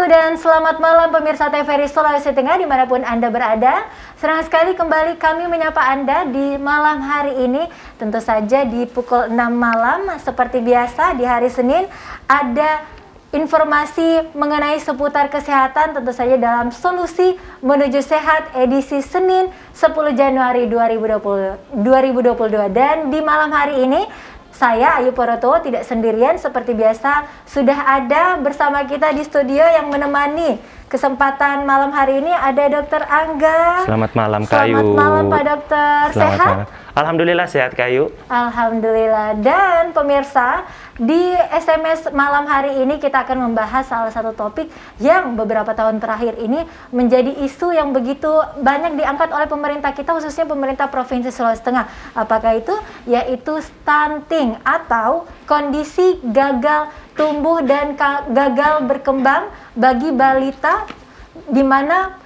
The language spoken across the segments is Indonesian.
dan selamat malam pemirsa TVRI Sulawesi Tengah dimanapun Anda berada. Senang sekali kembali kami menyapa Anda di malam hari ini. Tentu saja di pukul 6 malam seperti biasa di hari Senin ada informasi mengenai seputar kesehatan tentu saja dalam Solusi Menuju Sehat edisi Senin 10 Januari 2022. Dan di malam hari ini saya, Ayu Poroto, tidak sendirian seperti biasa. Sudah ada bersama kita di studio yang menemani kesempatan malam hari ini ada Dr. Angga. Selamat malam, Kayu. Selamat malam, Pak Dokter. Selamat Sehat? malam. Alhamdulillah sehat, Kayu. Alhamdulillah. Dan pemirsa, di SMS malam hari ini kita akan membahas salah satu topik yang beberapa tahun terakhir ini menjadi isu yang begitu banyak diangkat oleh pemerintah kita, khususnya pemerintah Provinsi Sulawesi Tengah. Apakah itu? Yaitu stunting atau kondisi gagal tumbuh dan gagal berkembang bagi balita, di mana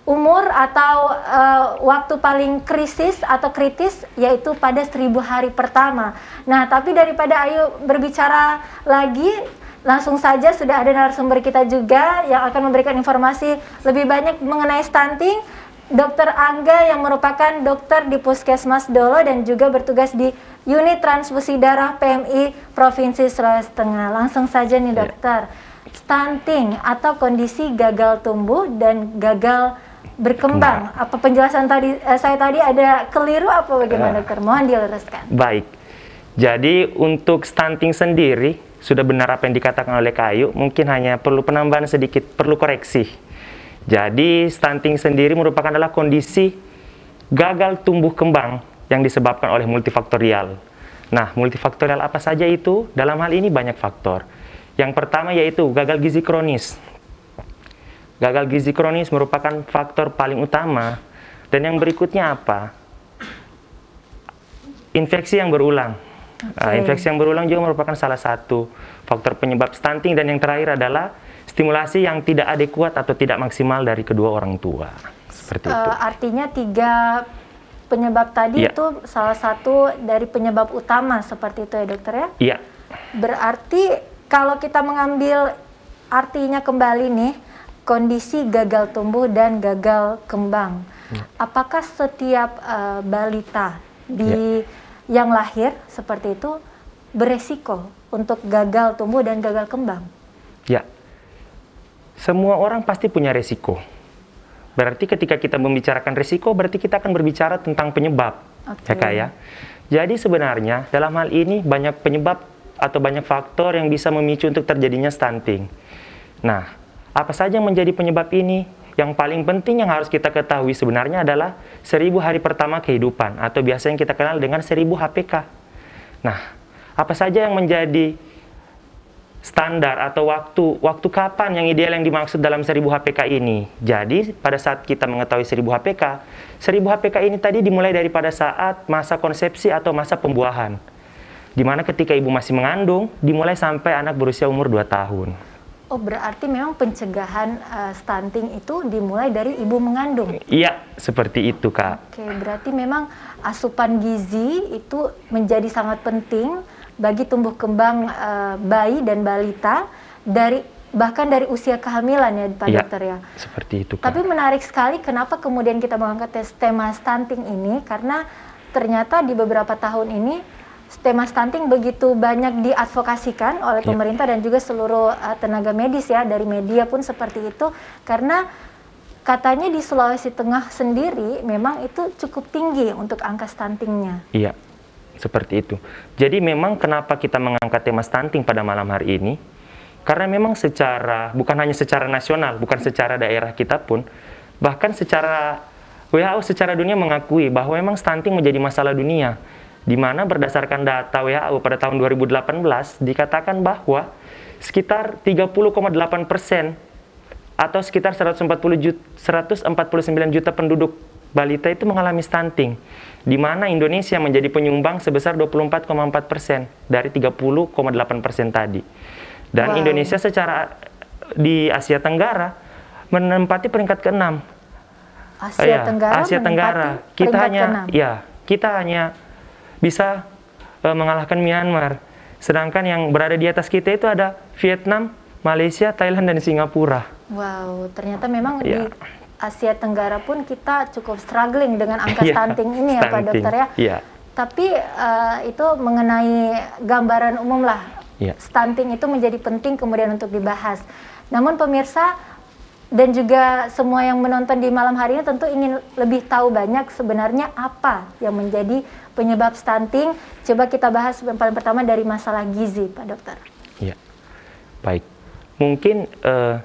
umur atau waktu paling krisis atau kritis yaitu pada 1000 hari pertama. Nah, tapi daripada Ayu berbicara lagi, langsung saja sudah ada narasumber kita juga yang akan memberikan informasi lebih banyak mengenai stunting, Dr. Angga yang merupakan dokter di Puskesmas Dolo dan juga bertugas di Unit Transfusi Darah PMI Provinsi Sulawesi Tengah. Langsung saja nih dokter, stunting atau kondisi gagal tumbuh dan gagal berkembang. Apa penjelasan tadi saya tadi ada keliru apa bagaimana dokter? Mohon diluruskan. Baik. Jadi untuk stunting sendiri sudah benar apa yang dikatakan oleh Kayu, mungkin hanya perlu penambahan sedikit, perlu koreksi. Jadi stunting sendiri merupakan adalah kondisi gagal tumbuh kembang yang disebabkan oleh multifaktorial. Nah, multifaktorial apa saja itu? Dalam hal ini banyak faktor. Yang pertama yaitu gagal gizi kronis. Gagal gizi kronis merupakan faktor paling utama. Dan yang berikutnya apa? Infeksi yang berulang. Nah, infeksi yang berulang juga merupakan salah satu faktor penyebab stunting. Dan yang terakhir adalah stimulasi yang tidak adekuat atau tidak maksimal dari kedua orang tua. Seperti itu. Artinya 3 penyebab tadi itu salah satu dari penyebab utama seperti itu ya dokter ya? Iya. Berarti kalau kita mengambil artinya kembali nih, kondisi gagal tumbuh dan gagal kembang. Apakah setiap balita yang lahir seperti itu beresiko untuk gagal tumbuh dan gagal kembang? Ya, semua orang pasti punya resiko. Berarti ketika kita membicarakan resiko, berarti kita akan berbicara tentang penyebab. Ya Kak ya. Jadi sebenarnya dalam hal ini banyak penyebab atau banyak faktor yang bisa memicu untuk terjadinya stunting. Nah, apa saja yang menjadi penyebab ini? Yang paling penting yang harus kita ketahui sebenarnya adalah 1000 hari pertama kehidupan atau biasa yang kita kenal dengan 1000 HPK. Nah, apa saja yang menjadi standar atau waktu kapan yang ideal yang dimaksud dalam 1000 HPK ini? Jadi, pada saat kita mengetahui 1000 HPK, 1000 HPK ini tadi dimulai daripada saat masa konsepsi atau masa pembuahan. Di mana ketika ibu masih mengandung, dimulai sampai anak berusia umur 2 tahun. Oh, berarti memang pencegahan stunting itu dimulai dari ibu mengandung? Iya, seperti itu, Kak. Oke, berarti memang asupan gizi itu menjadi sangat penting bagi tumbuh kembang bayi dan balita bahkan dari usia kehamilan ya Pak Dokter ya? Seperti itu, Kak. Tapi menarik sekali kenapa kemudian kita mengangkat tema stunting ini, karena ternyata di beberapa tahun ini tema stunting begitu banyak diadvokasikan oleh pemerintah dan juga seluruh tenaga medis ya, dari media pun seperti itu, karena katanya di Sulawesi Tengah sendiri memang itu cukup tinggi untuk angka stuntingnya. Iya, seperti itu. Jadi memang kenapa kita mengangkat tema stunting pada malam hari ini, karena memang bukan hanya secara nasional, bukan secara daerah kita pun, bahkan secara WHO secara dunia mengakui bahwa memang stunting menjadi masalah dunia. Di mana berdasarkan data WHO pada tahun 2018 dikatakan bahwa sekitar 30,8% atau sekitar 149 juta penduduk balita itu mengalami stunting, di mana Indonesia menjadi penyumbang sebesar 24,4% dari 30,8% tadi. Dan Indonesia secara di Asia Tenggara menempati peringkat ke-6. Asia Tenggara. Kita hanya bisa mengalahkan Myanmar. Sedangkan yang berada di atas kita itu ada Vietnam, Malaysia, Thailand, dan Singapura. Wow, ternyata memang di Ya. Asia Tenggara pun kita cukup struggling dengan angka Iya, stunting ini ya Pak stunting. Dokter ya. Iya. Tapi itu mengenai gambaran umum lah. Iya. Stunting itu menjadi penting kemudian untuk dibahas. Namun pemirsa dan juga semua yang menonton di malam hari ini tentu ingin lebih tahu banyak sebenarnya apa yang menjadi penyebab stunting. Coba kita bahas yang paling pertama dari masalah gizi Pak Dokter. Iya. Baik. Mungkin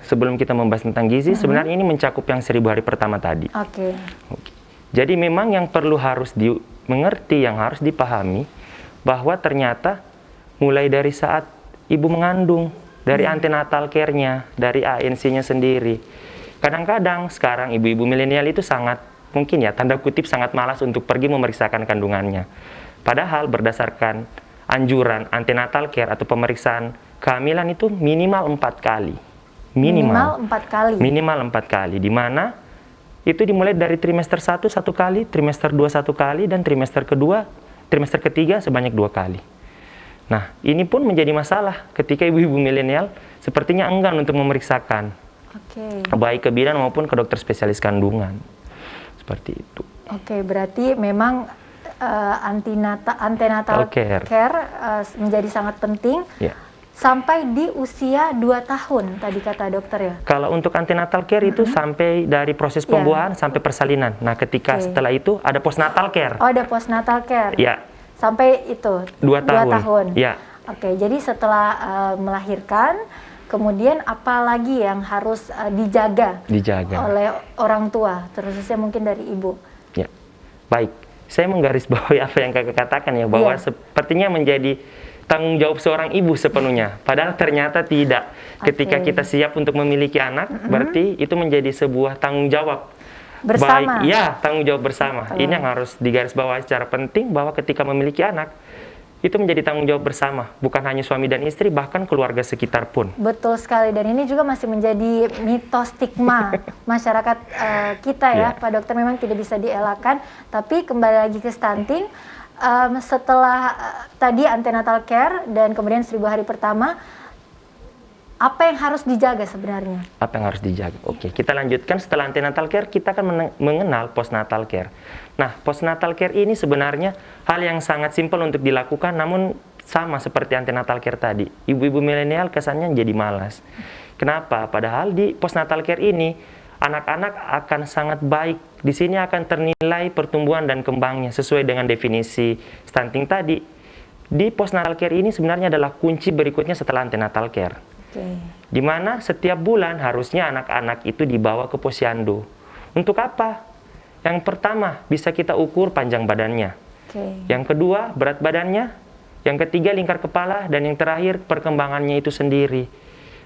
sebelum kita membahas tentang gizi, sebenarnya ini mencakup yang 1000 hari pertama tadi. Oke. Oke. Jadi memang yang perlu harus dimengerti, yang harus dipahami, bahwa ternyata mulai dari saat ibu mengandung, dari antenatal care-nya, dari ANC-nya sendiri. Kadang-kadang sekarang ibu-ibu milenial itu sangat, mungkin ya, tanda kutip sangat malas untuk pergi memeriksakan kandungannya. Padahal berdasarkan anjuran antenatal care atau pemeriksaan kehamilan itu minimal 4 kali. Minimal 4 kali. Minimal 4 kali, di mana itu dimulai dari trimester 1 1 kali, trimester 2 1 kali, dan trimester ketiga sebanyak 2 kali. Nah, ini pun menjadi masalah ketika ibu-ibu milenial sepertinya enggan untuk memeriksakan, Oke. baik ke bidan maupun ke dokter spesialis kandungan. Seperti itu. Oke, berarti memang antenatal care. menjadi sangat penting. Ya. Sampai di usia 2 tahun tadi kata dokter ya. Kalau untuk antenatal care itu sampai dari proses pembuahan sampai persalinan. Nah, ketika setelah itu ada postnatal care. Oh, ada postnatal care. Ya, Sampai itu 2 tahun. 2 tahun. Ya. Oke, jadi setelah melahirkan, kemudian apa lagi yang harus dijaga oleh orang tua, terusnya mungkin dari ibu? Ya. Baik. Saya menggarisbawahi apa yang Kakak katakan ya, bahwa sepertinya menjadi tanggung jawab seorang ibu sepenuhnya. Padahal ternyata tidak. Ketika kita siap untuk memiliki anak, berarti itu menjadi sebuah tanggung jawab bersama. Baik, ya, tanggung jawab bersama. Ini yang harus digarisbawahi secara penting, bahwa ketika memiliki anak, itu menjadi tanggung jawab bersama. Bukan hanya suami dan istri, bahkan keluarga sekitar pun. Betul sekali, dan ini juga masih menjadi mitos stigma masyarakat kita ya, Pak Dokter, memang tidak bisa dielakkan. Tapi kembali lagi ke stunting, setelah tadi antenatal care dan kemudian 1000 hari pertama, apa yang harus dijaga sebenarnya? Apa yang harus dijaga? Oke, kita lanjutkan. Setelah antenatal care, kita akan mengenal postnatal care. Nah, postnatal care ini sebenarnya hal yang sangat simpel untuk dilakukan, namun sama seperti antenatal care tadi. Ibu-ibu milenial kesannya jadi malas. Kenapa? Padahal di postnatal care ini, anak-anak akan sangat baik. Di sini akan ternilai pertumbuhan dan kembangnya sesuai dengan definisi stunting tadi. Di postnatal care ini sebenarnya adalah kunci berikutnya setelah antenatal care. Di mana setiap bulan harusnya anak-anak itu dibawa ke posyandu. Untuk apa? Yang pertama, bisa kita ukur panjang badannya. Yang kedua, berat badannya. Yang ketiga, lingkar kepala. Dan yang terakhir, perkembangannya itu sendiri.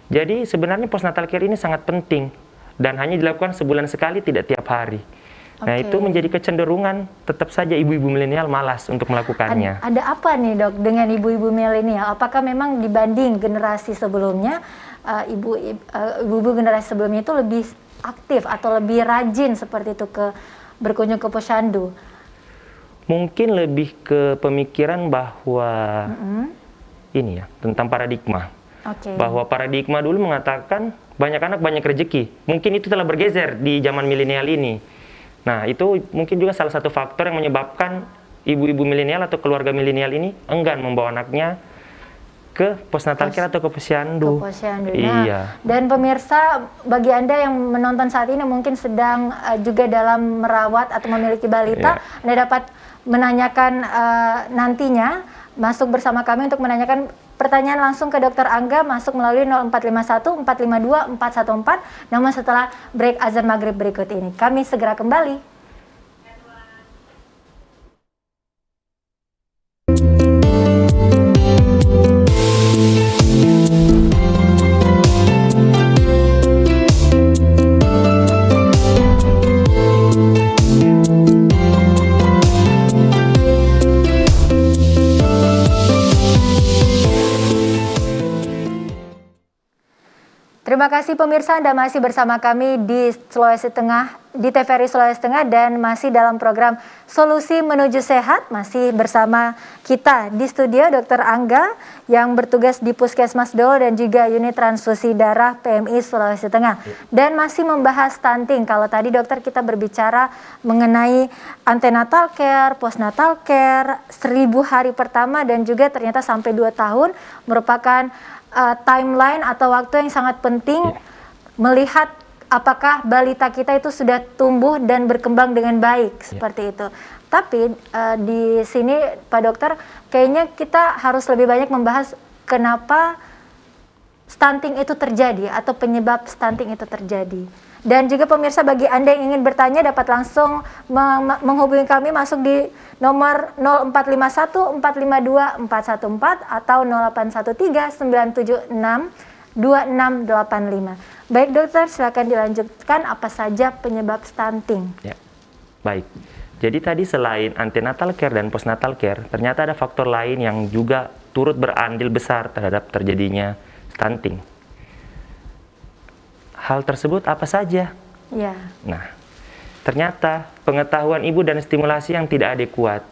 Jadi sebenarnya postnatal care ini sangat penting. Dan hanya dilakukan sebulan sekali, tidak tiap hari. Nah, itu menjadi kecenderungan tetap saja ibu-ibu milenial malas untuk melakukannya. Ada apa nih dok dengan ibu-ibu milenial? Apakah memang dibanding generasi sebelumnya, ibu-ibu generasi sebelumnya itu lebih aktif atau lebih rajin seperti itu berkunjung ke posyandu? Mungkin lebih ke pemikiran bahwa ini ya, tentang paradigma. Bahwa paradigma dulu mengatakan banyak anak banyak rezeki. Mungkin itu telah bergeser di zaman milenial ini. Nah, itu mungkin juga salah satu faktor yang menyebabkan ibu-ibu milenial atau keluarga milenial ini enggan membawa anaknya ke postnatal care atau ke posyandu. Nah, dan pemirsa, bagi Anda yang menonton saat ini mungkin sedang juga dalam merawat atau memiliki balita, Anda dapat menanyakan nantinya, masuk bersama kami untuk menanyakan pertanyaan langsung ke Dr. Angga, masuk melalui 0451 452 414. Namun setelah break azan maghrib berikut ini, kami segera kembali. Terima Terima kasih pemirsa, Anda masih bersama kami di Sulawesi Tengah, di TVRI Sulawesi Tengah, dan masih dalam program Solusi Menuju Sehat. Masih bersama kita di studio Dr. Angga yang bertugas di Puskesmas Dowo dan juga unit transfusi darah PMI Sulawesi Tengah. Dan masih membahas stunting. Kalau tadi dokter kita berbicara mengenai antenatal care, postnatal care, 1000 hari pertama dan juga ternyata sampai 2 tahun merupakan timeline atau waktu yang sangat penting melihat apakah balita kita itu sudah tumbuh dan berkembang dengan baik seperti itu. Tapi di sini Pak Dokter, kayaknya kita harus lebih banyak membahas kenapa stunting itu terjadi atau penyebab stunting itu terjadi. Dan juga pemirsa, bagi Anda yang ingin bertanya dapat langsung menghubungi kami masuk di nomor 0451 452 414 atau 0813 976 2685. Baik dokter, silakan dilanjutkan apa saja penyebab stunting. Ya, baik. Jadi tadi selain antenatal care dan postnatal care, ternyata ada faktor lain yang juga turut berandil besar terhadap terjadinya stunting. Hal tersebut apa saja? Ya. Nah, ternyata pengetahuan ibu dan stimulasi yang tidak adekuat.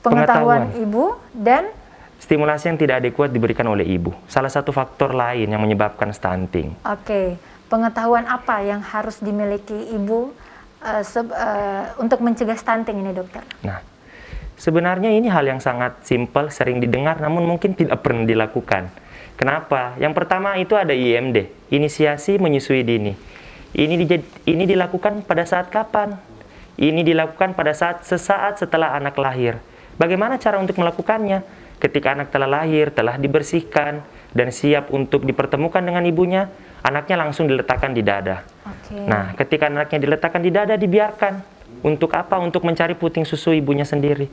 Pengetahuan ibu dan stimulasi yang tidak adekuat diberikan oleh ibu. Salah satu faktor lain yang menyebabkan stunting. Oke, pengetahuan apa yang harus dimiliki ibu untuk mencegah stunting ini, dokter? Nah, sebenarnya ini hal yang sangat simpel, sering didengar, namun mungkin tidak pernah dilakukan. Kenapa? Yang pertama itu ada IMD, inisiasi menyusui dini. Ini dilakukan pada saat kapan? Ini dilakukan pada sesaat setelah anak lahir. Bagaimana cara untuk melakukannya? Ketika anak telah lahir, telah dibersihkan, dan siap untuk dipertemukan dengan ibunya, anaknya langsung diletakkan di dada. Nah, ketika anaknya diletakkan di dada, dibiarkan. Untuk apa? Untuk mencari puting susu ibunya sendiri.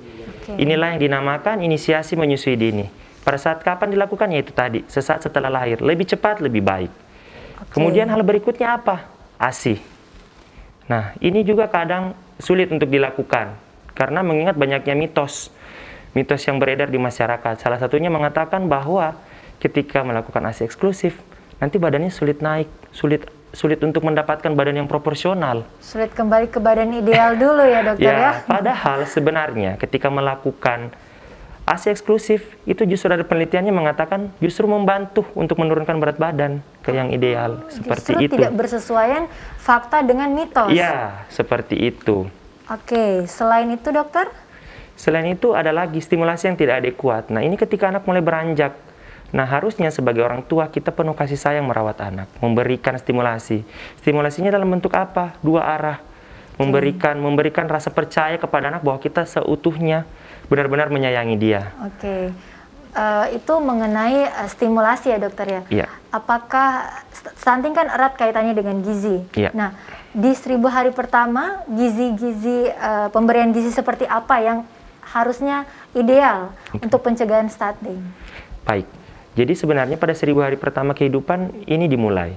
Inilah yang dinamakan inisiasi menyusui dini. Pada saat kapan dilakukan? Yaitu tadi, sesaat setelah lahir. Lebih cepat, lebih baik. Kemudian hal berikutnya apa? ASI. Nah, ini juga kadang sulit untuk dilakukan. Karena mengingat banyaknya mitos yang beredar di masyarakat. Salah satunya mengatakan bahwa ketika melakukan ASI eksklusif, nanti badannya sulit naik, sulit untuk mendapatkan badan yang proporsional. Sulit kembali ke badan ideal dulu ya dokter ya? Padahal sebenarnya ketika melakukan ASI eksklusif, itu justru ada penelitiannya mengatakan justru membantu untuk menurunkan berat badan ke yang ideal. Seperti justru itu. Tidak bersesuaian fakta dengan mitos? Iya, seperti itu. Oke, selain itu dokter? Selain itu ada lagi stimulasi yang tidak adekuat. Nah, ini ketika anak mulai beranjak. Nah, harusnya sebagai orang tua kita penuh kasih sayang merawat anak, memberikan stimulasi. Stimulasinya dalam bentuk apa? 2 arah. Memberikan rasa percaya kepada anak bahwa kita seutuhnya benar-benar menyayangi dia. Oke. Itu mengenai stimulasi ya dokter ya? Iya. Apakah stunting kan erat kaitannya dengan gizi? Iya. Nah, di 1000 hari pertama gizi-gizi pemberian gizi seperti apa yang harusnya ideal untuk pencegahan stunting? Baik. Jadi sebenarnya pada 1000 hari pertama kehidupan ini dimulai.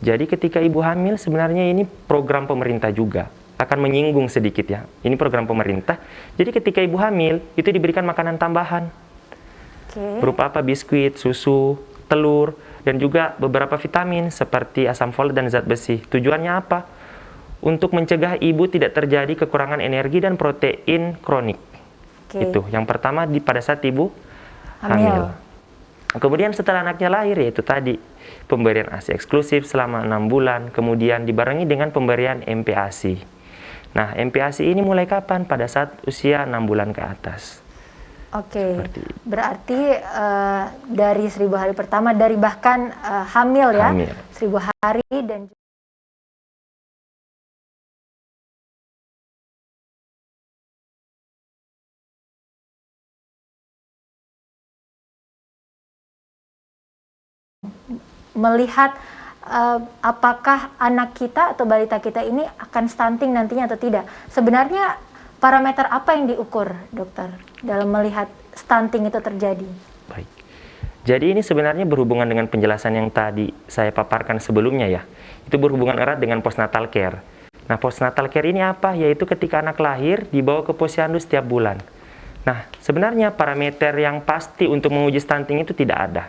Jadi ketika ibu hamil sebenarnya ini program pemerintah juga. Akan menyinggung sedikit ya. Ini program pemerintah. Jadi ketika ibu hamil itu diberikan makanan tambahan. Berupa apa? Biskuit, susu, telur, dan juga beberapa vitamin seperti asam folat dan zat besi. Tujuannya apa? Untuk mencegah ibu tidak terjadi kekurangan energi dan protein kronik. Itu yang pertama pada saat ibu hamil. Kemudian setelah anaknya lahir, yaitu tadi pemberian ASI eksklusif selama 6 bulan, kemudian dibarengi dengan pemberian MPASI. Nah, MPASI ini mulai kapan? Pada saat usia 6 bulan ke atas. Oke, berarti dari 1000 hari pertama, dari bahkan hamil ya, 1000 hari dan melihat apakah anak kita atau balita kita ini akan stunting nantinya atau tidak. Sebenarnya parameter apa yang diukur, dokter, dalam melihat stunting itu terjadi? Baik. Jadi ini sebenarnya berhubungan dengan penjelasan yang tadi saya paparkan sebelumnya ya. Itu berhubungan erat dengan postnatal care. Nah, postnatal care ini apa? Yaitu ketika anak lahir dibawa ke posyandu setiap bulan. Nah, sebenarnya parameter yang pasti untuk menguji stunting itu tidak ada.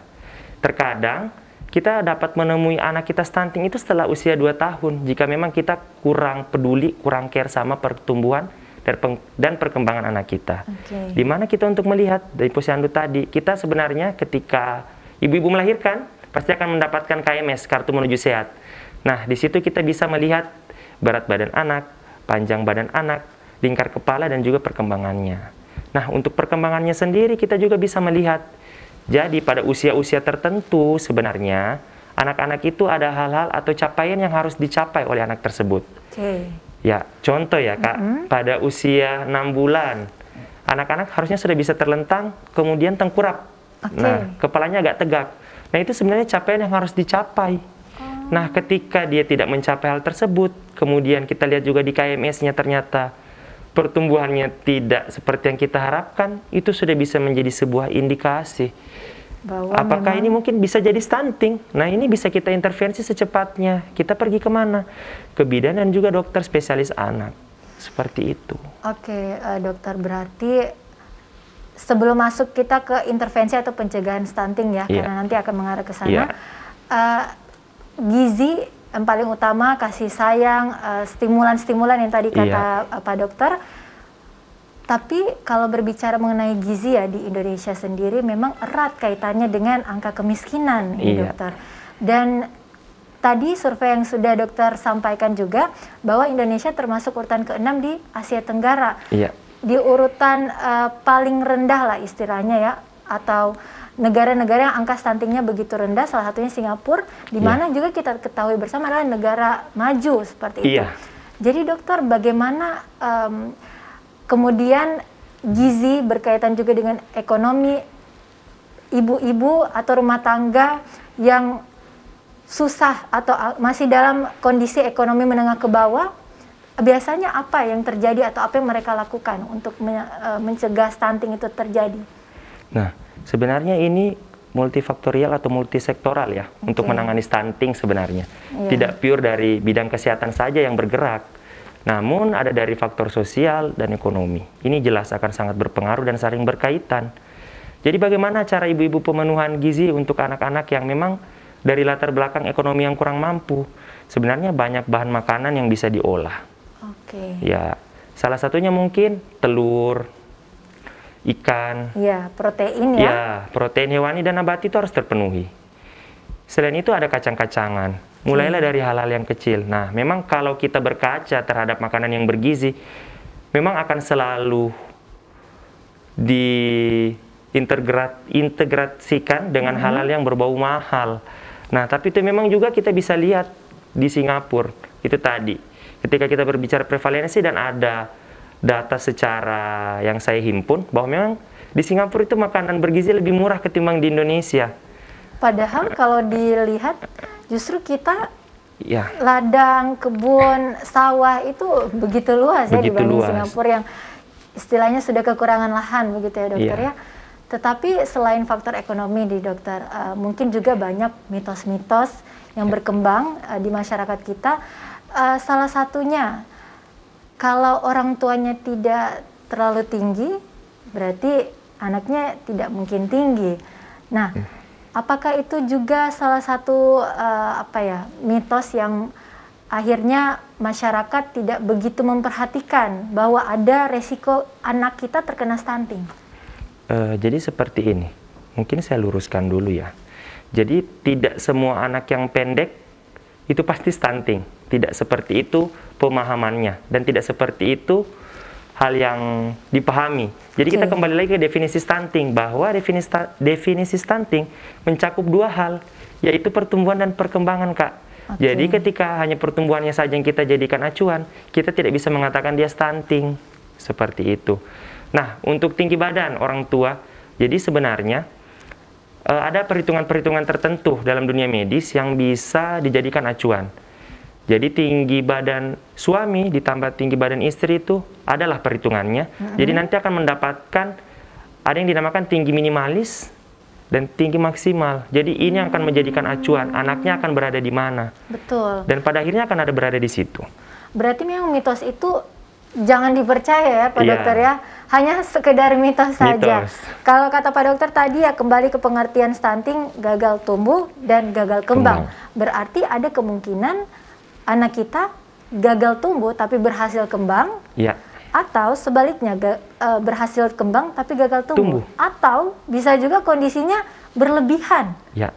Terkadang kita dapat menemui anak kita stunting itu setelah usia 2 tahun. Jika memang kita kurang peduli, kurang care sama pertumbuhan dan perkembangan anak kita. Di mana kita untuk melihat dari posyandu tadi, kita sebenarnya ketika ibu-ibu melahirkan, pasti akan mendapatkan KMS, kartu menuju sehat. Nah, di situ kita bisa melihat berat badan anak, panjang badan anak, lingkar kepala, dan juga perkembangannya. Nah, untuk perkembangannya sendiri kita juga bisa melihat. Jadi pada usia-usia tertentu sebenarnya anak-anak itu ada hal-hal atau capaian yang harus dicapai oleh anak tersebut. Ya, contoh ya Kak, pada usia 6 bulan anak-anak harusnya sudah bisa terlentang, kemudian tengkurap. Nah, kepalanya agak tegak. Nah, itu sebenarnya capaian yang harus dicapai. Nah, ketika dia tidak mencapai hal tersebut, kemudian kita lihat juga di KMS-nya ternyata pertumbuhannya tidak seperti yang kita harapkan, itu sudah bisa menjadi sebuah indikasi bahwa apakah ini mungkin bisa jadi stunting. Nah, ini bisa kita intervensi secepatnya. Kita pergi kemana? Ke bidan dan juga dokter spesialis anak. Seperti itu. Oke, dokter, berarti sebelum masuk kita ke intervensi atau pencegahan stunting ya, karena nanti akan mengarah ke sana. Gizi yang paling utama, kasih sayang, stimulan-stimulan yang tadi kata Pak Dokter. Tapi kalau berbicara mengenai gizi ya di Indonesia sendiri memang erat kaitannya dengan angka kemiskinan, Dokter. Dan tadi survei yang sudah dokter sampaikan juga bahwa Indonesia termasuk urutan ke-6 di Asia Tenggara. Di urutan paling rendah lah istilahnya ya, atau negara-negara yang angka stuntingnya begitu rendah, salah satunya Singapura, di mana juga kita ketahui bersama adalah negara maju seperti itu. Jadi dokter, bagaimana kemudian gizi berkaitan juga dengan ekonomi ibu-ibu atau rumah tangga yang susah atau masih dalam kondisi ekonomi menengah ke bawah, biasanya apa yang terjadi atau apa yang mereka lakukan untuk mencegah stunting itu terjadi? Nah, sebenarnya ini multifaktorial atau multisektoral ya untuk menangani stunting sebenarnya. Tidak pure dari bidang kesehatan saja yang bergerak, namun ada dari faktor sosial dan ekonomi. Ini jelas akan sangat berpengaruh dan saling berkaitan. Jadi bagaimana cara ibu-ibu pemenuhan gizi untuk anak-anak yang memang dari latar belakang ekonomi yang kurang mampu? Sebenarnya banyak bahan makanan yang bisa diolah. Ya, salah satunya mungkin telur, ikan, protein ya. Ya, protein hewani dan nabati itu harus terpenuhi. Selain itu ada kacang-kacangan. Mulailah dari hal-hal yang kecil. Nah, memang kalau kita berkaca terhadap makanan yang bergizi, memang akan selalu diintegrasikan dengan hal-hal yang berbau mahal. Nah, tapi itu memang juga kita bisa lihat di Singapura. Itu tadi. Ketika kita berbicara prevalensi dan ada data secara yang saya himpun bahwa memang di Singapura itu makanan bergizi lebih murah ketimbang di Indonesia. Padahal kalau dilihat justru kita ladang, kebun, sawah itu begitu luas ya dibanding Singapura yang istilahnya sudah kekurangan lahan begitu ya dokter ya. Tetapi selain faktor ekonomi di dokter, mungkin juga banyak mitos-mitos yang berkembang di masyarakat kita. Salah satunya, kalau orang tuanya tidak terlalu tinggi, berarti anaknya tidak mungkin tinggi. Nah, apakah itu juga salah satu mitos yang akhirnya masyarakat tidak begitu memperhatikan bahwa ada resiko anak kita terkena stunting? Jadi seperti ini, mungkin saya luruskan dulu ya. Jadi tidak semua anak yang pendek itu pasti stunting. Tidak seperti itu pemahamannya dan tidak seperti itu hal yang dipahami. Jadi kita kembali lagi ke definisi stunting, bahwa definisi stunting mencakup dua hal, yaitu pertumbuhan dan perkembangan, Kak. Jadi ketika hanya pertumbuhannya saja yang kita jadikan acuan, kita tidak bisa mengatakan dia stunting. Seperti itu. Nah, untuk tinggi badan orang tua, jadi sebenarnya ada perhitungan-perhitungan tertentu dalam dunia medis yang bisa dijadikan acuan. Jadi tinggi badan suami ditambah tinggi badan istri itu adalah perhitungannya. Jadi nanti akan mendapatkan ada yang dinamakan tinggi minimalis dan tinggi maksimal. Jadi ini akan menjadikan acuan anaknya akan berada di mana. Betul. Dan pada akhirnya akan ada berada di situ. Berarti memang mitos itu jangan dipercaya ya Pak Dokter ya. hanya sekedar mitos saja. Mitos. Kalau kata Pak Dokter tadi ya kembali ke pengertian stunting, gagal tumbuh dan gagal kembang. Berarti ada kemungkinan anak kita gagal tumbuh tapi berhasil kembang, Ya. atau sebaliknya berhasil kembang tapi gagal tumbuh. Atau bisa juga kondisinya berlebihan. Ya.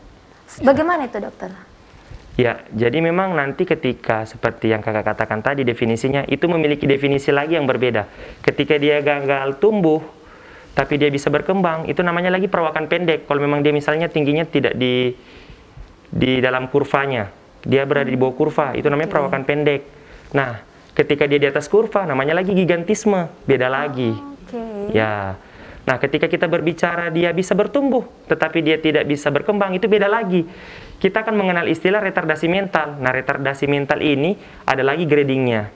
Bagaimana itu dokter? Ya, jadi memang nanti ketika seperti yang kakak katakan tadi definisinya itu memiliki definisi lagi yang berbeda. Ketika dia gagal tumbuh, tapi dia bisa berkembang, itu namanya lagi perawakan pendek. Kalau memang dia misalnya tingginya tidak di dalam kurvanya, dia berada di bawah kurva, itu namanya perawakan pendek. Nah, ketika dia di atas kurva, namanya lagi gigantisme, beda lagi. Ya. Nah, ketika kita berbicara dia bisa bertumbuh, tetapi dia tidak bisa berkembang, itu beda lagi. Kita akan mengenal istilah retardasi mental. Nah, retardasi mental ini ada lagi gradingnya.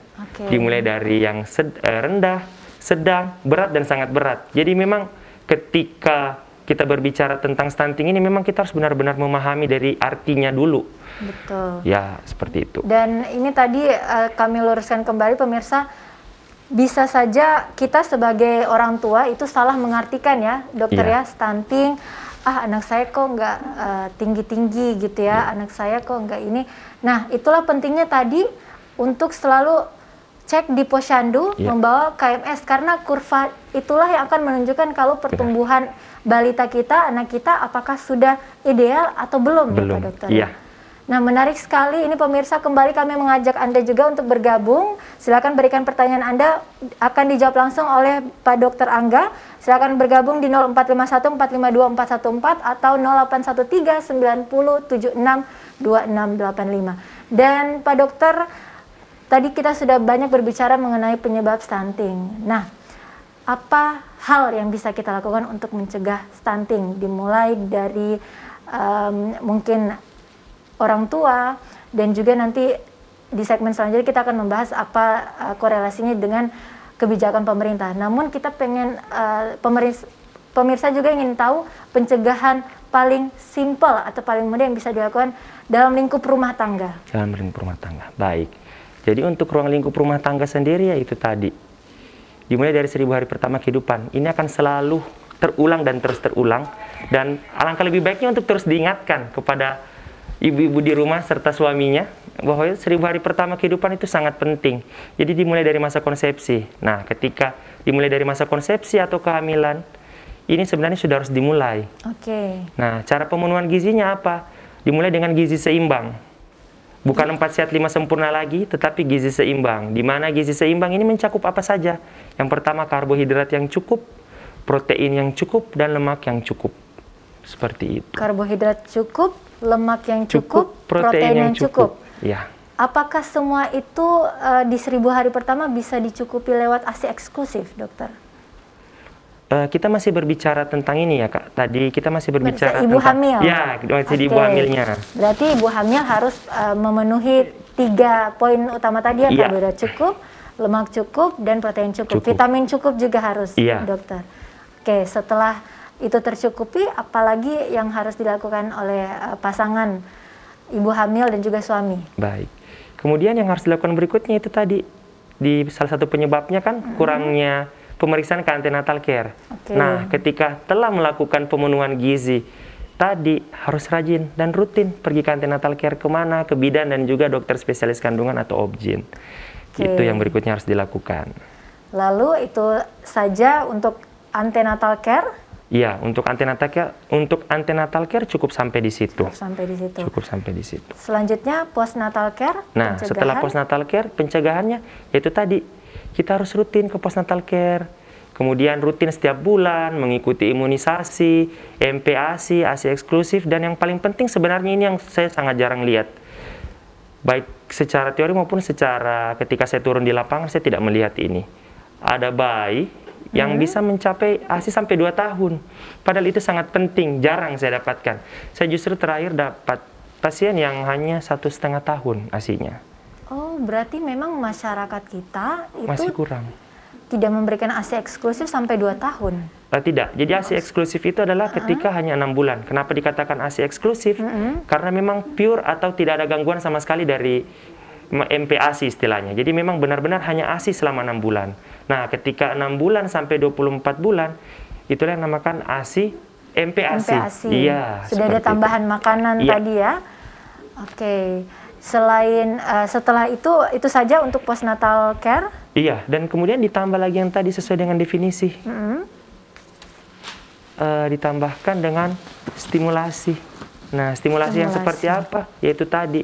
Dimulai dari yang rendah, sedang, berat, dan sangat berat. Jadi memang ketika kita berbicara tentang stunting ini, memang kita harus benar-benar memahami dari artinya dulu. Betul. Ya, seperti itu. Dan ini tadi kami luruskan kembali pemirsa, bisa saja kita sebagai orang tua itu salah mengartikan ya dokter ya, stunting, anak saya kok nggak tinggi-tinggi gitu ya, anak saya kok nggak ini. Nah itulah pentingnya tadi untuk selalu cek di posyandu membawa KMS, karena kurva itulah yang akan menunjukkan kalau pertumbuhan balita kita, anak kita apakah sudah ideal atau belum. Ya Pak Dokter. Iya. Nah menarik sekali ini pemirsa, kembali kami mengajak Anda juga untuk bergabung. Silakan berikan pertanyaan Anda, akan dijawab langsung oleh Pak Dokter Angga. Silakan bergabung di 0451 452 414 atau 0813 90 76 2685. Dan Pak Dokter, tadi kita sudah banyak berbicara mengenai penyebab stunting. Nah, apa hal yang bisa kita lakukan untuk mencegah stunting? Dimulai dari mungkin orang tua, dan juga nanti di segmen selanjutnya kita akan membahas apa korelasinya dengan kebijakan pemerintah. Namun kita pengen pemirsa juga ingin tahu pencegahan paling simpel atau paling mudah yang bisa dilakukan dalam lingkup rumah tangga. Dalam lingkup rumah tangga. Baik. Jadi untuk ruang lingkup rumah tangga sendiri ya itu tadi. Dimulai dari 1000 hari pertama kehidupan. Ini akan selalu terulang dan terus terulang, dan alangkah lebih baiknya untuk terus diingatkan kepada ibu-ibu di rumah serta suaminya bahwa 1000 hari pertama kehidupan itu sangat penting. Jadi dimulai dari masa konsepsi. Nah, ketika dimulai dari masa konsepsi atau kehamilan, ini sebenarnya sudah harus dimulai. Nah, cara pemenuhan gizinya apa? Dimulai dengan gizi seimbang. Bukan 4 sehat 5 sempurna lagi, tetapi gizi seimbang. Di mana gizi seimbang ini mencakup apa saja? Yang pertama, karbohidrat yang cukup, protein yang cukup, dan lemak yang cukup. Seperti itu. Karbohidrat cukup, lemak yang cukup, protein yang cukup. Ya. Apakah semua itu di 1000 hari pertama bisa dicukupi lewat ASI eksklusif, dokter? Kita masih berbicara tentang ini ya Kak. Tadi kita masih berbicara ibu tentang hamil. Ya, masih di ibu hamilnya. Berarti ibu hamil harus memenuhi 3 poin utama tadi ya, karbohidrat cukup, lemak cukup, dan protein cukup. Vitamin cukup juga harus, dokter. Setelah itu tercukupi, apalagi yang harus dilakukan oleh pasangan ibu hamil dan juga suami? Baik. Kemudian yang harus dilakukan berikutnya itu tadi, di salah satu penyebabnya kan kurangnya pemeriksaan ke antenatal care. Nah, ketika telah melakukan pemenuhan gizi tadi, harus rajin dan rutin pergi ke antenatal care, kemana? Ke bidan dan juga dokter spesialis kandungan atau OB/GYN. Itu yang berikutnya harus dilakukan. Lalu itu saja untuk antenatal care? Iya, untuk antenatal care cukup sampai di situ. Cukup sampai di situ. Selanjutnya postnatal care. Nah, setelah postnatal care, pencegahannya yaitu tadi kita harus rutin ke postnatal care. Kemudian rutin setiap bulan mengikuti imunisasi, MPASI, ASI eksklusif, dan yang paling penting sebenarnya ini yang saya sangat jarang lihat. Baik secara teori maupun secara ketika saya turun di lapangan saya tidak melihat ini. Ada bayi yang bisa mencapai ASI sampai 2 tahun. Padahal itu sangat penting, jarang saya dapatkan. Saya justru terakhir dapat pasien yang hanya 1,5 tahun ASI-nya. Oh, berarti memang masyarakat kita itu masih kurang. Tidak memberikan ASI eksklusif sampai 2 tahun? Tidak. Jadi ASI eksklusif itu adalah ketika hanya 6 bulan. Kenapa dikatakan ASI eksklusif? Karena memang pure atau tidak ada gangguan sama sekali dari MPASI istilahnya. Jadi memang benar-benar hanya ASI selama 6 bulan. Nah, ketika 6 bulan sampai 24 bulan, itulah yang namakan ASI, MPASI. MPASI. Iya. Sudah ada seperti tambahan makanan Iya. tadi ya. Oke. Selain setelah itu saja untuk postnatal care? Iya, dan kemudian ditambah lagi yang tadi sesuai dengan definisi. Ditambahkan dengan stimulasi. Nah, stimulasi yang seperti apa? Yaitu tadi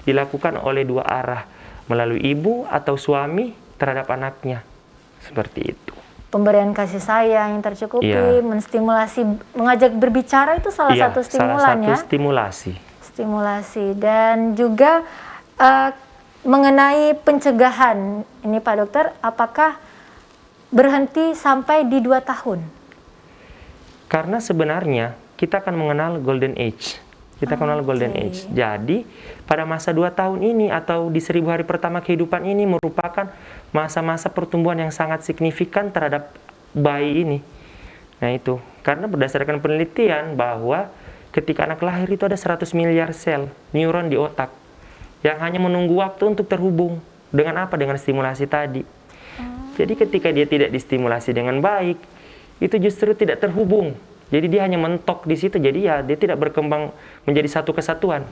dilakukan oleh dua arah, melalui ibu atau suami terhadap anaknya. Seperti itu. Pemberian kasih sayang yang tercukupi, Iya. menstimulasi, mengajak berbicara itu salah satu stimulan salah satu ya. stimulasi. Dan juga mengenai pencegahan ini Pak Dokter, apakah berhenti sampai di 2 tahun? Karena sebenarnya kita akan mengenal golden age. Kita kenal golden age. Jadi, pada masa 2 tahun ini atau di 1000 hari pertama kehidupan ini merupakan masa-masa pertumbuhan yang sangat signifikan terhadap bayi ini. Nah itu, karena berdasarkan penelitian bahwa ketika anak lahir itu ada 100 miliar sel neuron di otak yang hanya menunggu waktu untuk terhubung. Dengan apa? Dengan stimulasi tadi. Jadi ketika dia tidak distimulasi dengan baik, itu justru tidak terhubung. Jadi dia hanya mentok di situ, jadi ya dia tidak berkembang menjadi satu kesatuan.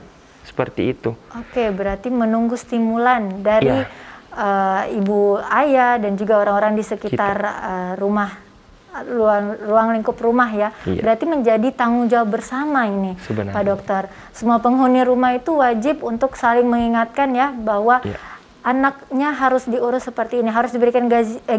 Seperti itu. Oke, berarti menunggu stimulan dari ibu ayah dan juga orang-orang di sekitar rumah, ruang lingkup rumah ya. Berarti menjadi tanggung jawab bersama ini, sebenarnya. Pak Dokter. Semua penghuni rumah itu wajib untuk saling mengingatkan ya bahwa anaknya harus diurus seperti ini, harus diberikan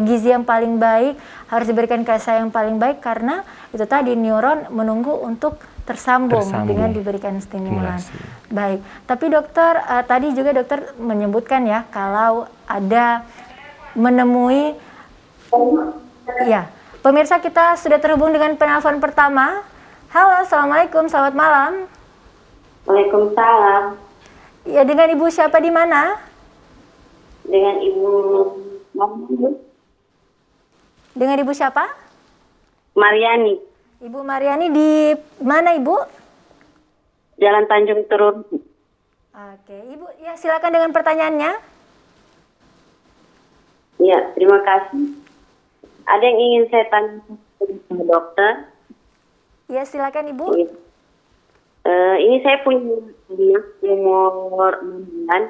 gizi yang paling baik, harus diberikan kasih sayang yang paling baik, karena itu tadi neuron menunggu untuk tersambung dengan diberikan stimulan. Baik, tapi dokter tadi juga dokter menyebutkan ya kalau ada menemui, ya pemirsa kita sudah terhubung dengan penelpon pertama. Halo, assalamualaikum, selamat malam. Waalaikumsalam. Ya, dengan ibu siapa di mana? Dengan Ibu Mariani. Dengan ibu siapa? Mariani. Ibu Mariani di mana ibu? Jalan Tanjung Turun. Oke, ibu ya silakan dengan pertanyaannya. Ya, terima kasih. Ada yang ingin saya tanya ke dokter? Ya, silakan ibu. Ini saya punya anak umur 6 bulan.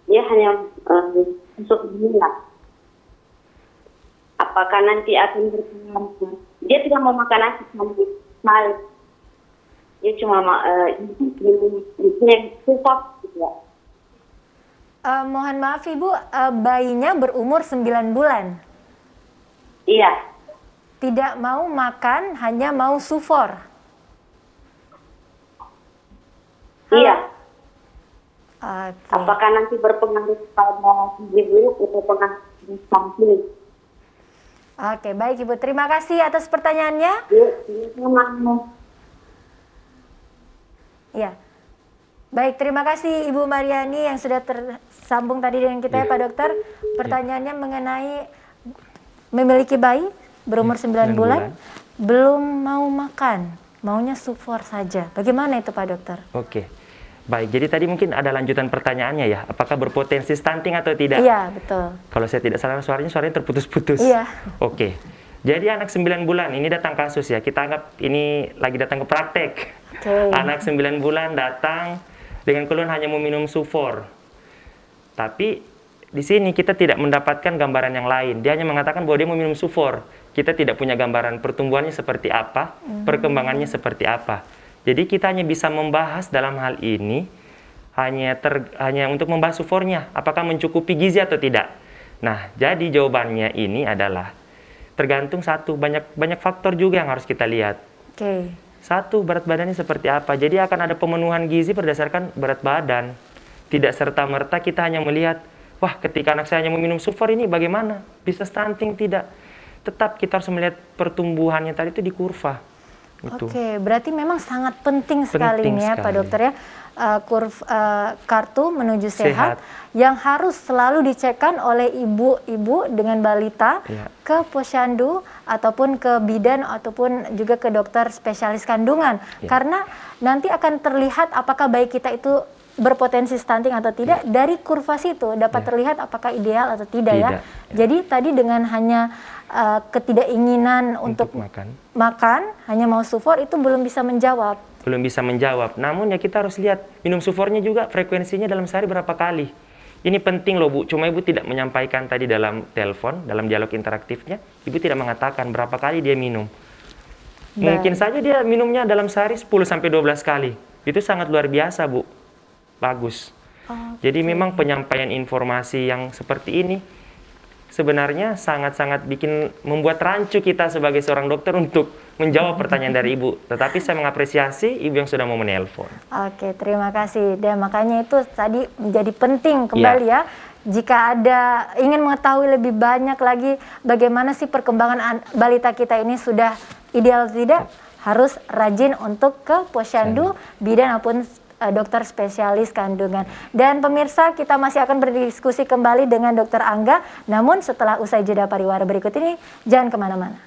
Dia hanya masuk gula. Apakah nanti akan berpengaruh? Dia tidak mau makan nasi malam. Dia cuma support gitu ya. Mohon maaf ibu, bayinya berumur 9 bulan. Iya. Tidak mau makan, hanya mau sufor. Iya. Okay. Apakah nanti berpengaruh pada ibu atau pengaruh samping? Oke, baik ibu. Terima kasih atas pertanyaannya. Ya. Baik, terima kasih Ibu Mariani yang sudah tersambung tadi dengan kita ya Pak Dokter. Pertanyaannya mengenai memiliki bayi berumur 9 bulan, belum mau makan, maunya sufor saja. Bagaimana itu Pak Dokter? Oke. Baik, jadi tadi mungkin ada lanjutan pertanyaannya ya, apakah berpotensi stunting atau tidak? Iya, betul. Kalau saya tidak salah suaranya terputus-putus. Iya. Oke. Jadi anak 9 bulan, ini datang kasus ya, kita anggap ini lagi datang ke praktek. Anak 9 bulan datang dengan keluhan hanya mau minum sufor. Tapi di sini kita tidak mendapatkan gambaran yang lain. Dia hanya mengatakan bahwa dia mau minum sufor. Kita tidak punya gambaran pertumbuhannya seperti apa, perkembangannya seperti apa. Jadi kita hanya bisa membahas dalam hal ini hanya untuk membahas sufornya, apakah mencukupi gizi atau tidak. Nah, jadi jawabannya ini adalah tergantung banyak faktor juga yang harus kita lihat. Satu, berat badannya seperti apa. Jadi akan ada pemenuhan gizi berdasarkan berat badan. Tidak serta-merta kita hanya melihat, wah ketika anak saya hanya meminum sufor ini bagaimana? Bisa stunting? Tidak. Tetap kita harus melihat pertumbuhannya tadi itu di kurva. Oke, berarti memang sangat penting sekali ini ya Pak Dokter ya, kartu menuju sehat yang harus selalu dicekkan oleh ibu-ibu dengan balita ke posyandu ataupun ke bidan ataupun juga ke dokter spesialis kandungan, karena nanti akan terlihat apakah bayi kita itu berpotensi stunting atau tidak, dari kurva situ dapat terlihat apakah ideal atau tidak, ya. Jadi tadi dengan hanya ketidakinginan untuk makan, hanya mau sufor, itu belum bisa menjawab. Belum bisa menjawab. Namun ya kita harus lihat minum sufornya juga frekuensinya dalam sehari berapa kali. Ini penting loh Bu, cuma Ibu tidak menyampaikan tadi dalam telepon, dalam dialog interaktifnya, Ibu tidak mengatakan berapa kali dia minum. Mungkin saja dia minumnya dalam sehari 10-12 kali. Itu sangat luar biasa, Bu. Bagus. Jadi memang penyampaian informasi yang seperti ini sebenarnya sangat-sangat membuat rancu kita sebagai seorang dokter untuk menjawab pertanyaan dari Ibu. Tetapi saya mengapresiasi Ibu yang sudah mau menelpon. Oke, terima kasih. Dan makanya itu tadi menjadi penting kembali ya. Jika ada ingin mengetahui lebih banyak lagi bagaimana sih perkembangan balita kita ini sudah ideal atau tidak, harus rajin untuk ke posyandu, bidan maupun dokter spesialis kandungan. Dan pemirsa, kita masih akan berdiskusi kembali dengan Dr. Angga, namun setelah usai jeda pariwara berikut ini, jangan kemana-mana.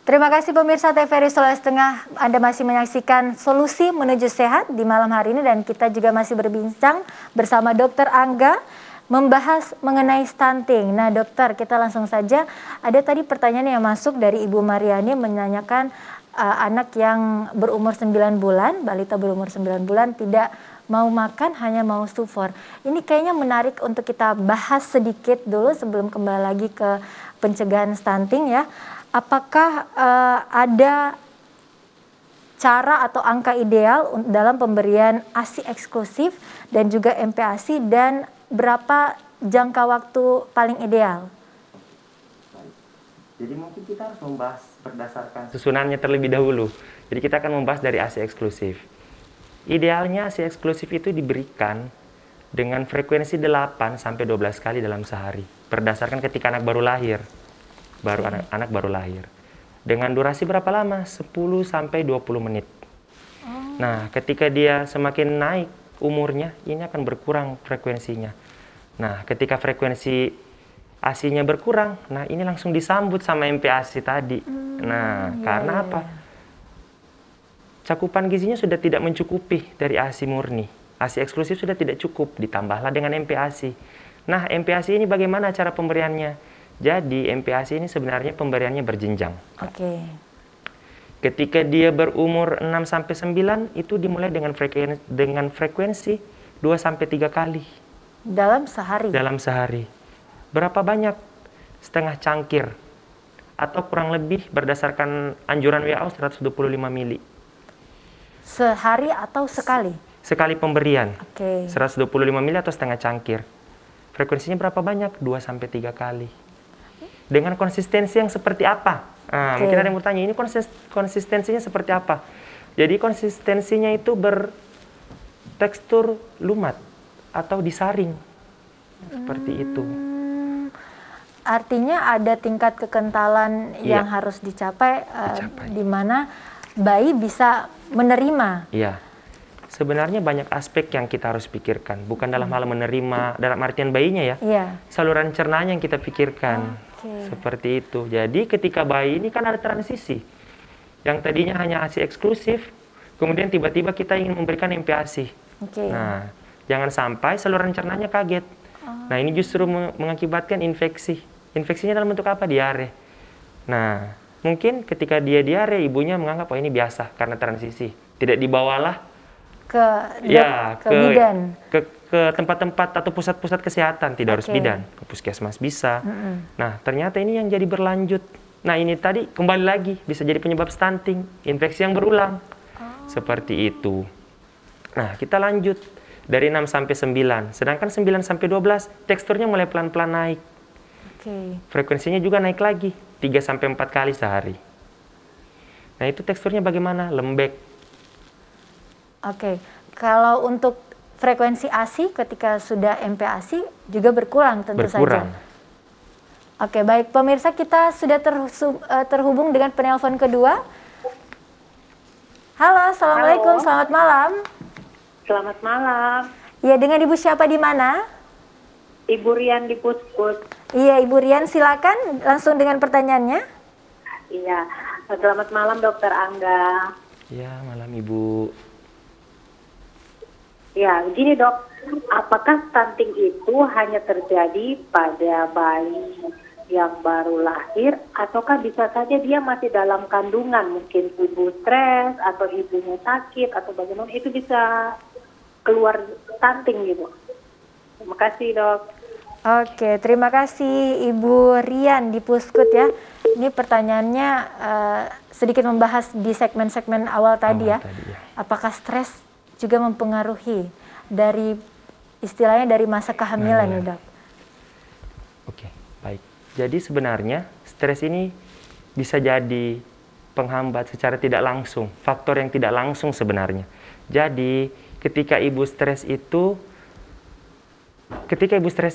Terima kasih pemirsa TVRI Sulawesi Tengah, Anda masih menyaksikan Solusi Menuju Sehat di malam hari ini, dan kita juga masih berbincang bersama Dr. Angga membahas mengenai stunting. Nah dokter, kita langsung saja, ada tadi pertanyaan yang masuk dari Ibu Mariani menanyakan anak yang berumur 9 bulan, balita berumur 9 bulan tidak mau makan, hanya mau sufor. Ini kayaknya menarik untuk kita bahas sedikit dulu sebelum kembali lagi ke pencegahan stunting ya. Apakah ada cara atau angka ideal dalam pemberian ASI eksklusif dan juga MPASI, dan berapa jangka waktu paling ideal? Jadi mungkin kita harus membahas berdasarkan susunannya terlebih dahulu. Jadi kita akan membahas dari ASI eksklusif. Idealnya ASI eksklusif itu diberikan dengan frekuensi 8-12 kali dalam sehari, berdasarkan ketika anak baru lahir. Anak baru lahir. Dengan durasi berapa lama? 10-20 menit. Nah, ketika dia semakin naik umurnya, ini akan berkurang frekuensinya. Nah, ketika frekuensi ASI-nya berkurang, nah ini langsung disambut sama MPASI tadi. Karena apa? Cakupan gizinya sudah tidak mencukupi dari ASI murni. ASI eksklusif sudah tidak cukup, ditambahlah dengan MPASI. Nah, MPASI ini bagaimana cara pemberiannya? Jadi MPASI ini sebenarnya pemberiannya berjenjang. Ketika dia berumur 6-9 itu dimulai dengan frekuensi 2-3 kali. Dalam sehari? Dalam sehari. Berapa banyak? Setengah cangkir. Atau kurang lebih berdasarkan anjuran WHO 125 mili. Sehari atau sekali? Sekali pemberian. 125 mili atau setengah cangkir. Frekuensinya berapa banyak? 2-3 kali. Dengan konsistensi yang seperti apa? Mungkin ada yang bertanya, ini konsistensinya seperti apa? Jadi konsistensinya itu bertekstur lumat atau disaring. Seperti itu. Artinya ada tingkat kekentalan yang harus dicapai. Di mana bayi bisa menerima. Iya. Sebenarnya banyak aspek yang kita harus pikirkan. Bukan dalam hal menerima, dalam artian bayinya ya. Saluran cernanya yang kita pikirkan. Seperti itu. Jadi ketika bayi ini kan ada transisi. Yang tadinya hanya ASI eksklusif, kemudian tiba-tiba kita ingin memberikan MPASI. Nah, jangan sampai saluran cernanya kaget. Nah, ini justru mengakibatkan infeksi. Infeksinya dalam bentuk apa? Diare. Nah, mungkin ketika dia diare, ibunya menganggap, oh ini biasa karena transisi. Tidak dibawalah ke bidan, ke tempat-tempat atau pusat-pusat kesehatan, tidak harus bidan, ke puskesmas bisa. Nah, ternyata ini yang jadi berlanjut. Nah, ini tadi kembali lagi bisa jadi penyebab stunting, infeksi yang berulang. Seperti itu. Nah, kita lanjut dari 6-9. Sedangkan 9-12 teksturnya mulai pelan-pelan naik. Frekuensinya juga naik lagi, 3-4 kali sehari. Nah, itu teksturnya bagaimana? Lembek. Kalau untuk frekuensi ASI ketika sudah MPASI juga berkurang tentu saja. Oke, baik pemirsa, kita sudah terhubung dengan penelpon kedua. Halo, assalamualaikum, Halo. selamat malam. Selamat malam. Ya, dengan Ibu siapa di mana? Ibu Rian di Pusput. Iya, Ibu Rian, silakan langsung dengan pertanyaannya. Iya. Selamat malam Dokter Angga. Ya, malam Ibu. Ya, begini Dok. Apakah stunting itu hanya terjadi pada bayi yang baru lahir, ataukah bisa saja dia masih dalam kandungan, mungkin ibu stres atau ibunya sakit atau bagaimana, itu bisa keluar stunting gitu. Terima kasih Dok. Oke, terima kasih Ibu Rian di Puskut ya. Ini pertanyaannya sedikit membahas di segmen-segmen awal tadi ya. Apakah stres juga mempengaruhi dari istilahnya dari masa kehamilan nih Dok? Oke, baik. Jadi sebenarnya stres ini bisa jadi penghambat secara tidak langsung, faktor yang tidak langsung sebenarnya. Jadi ketika ibu stres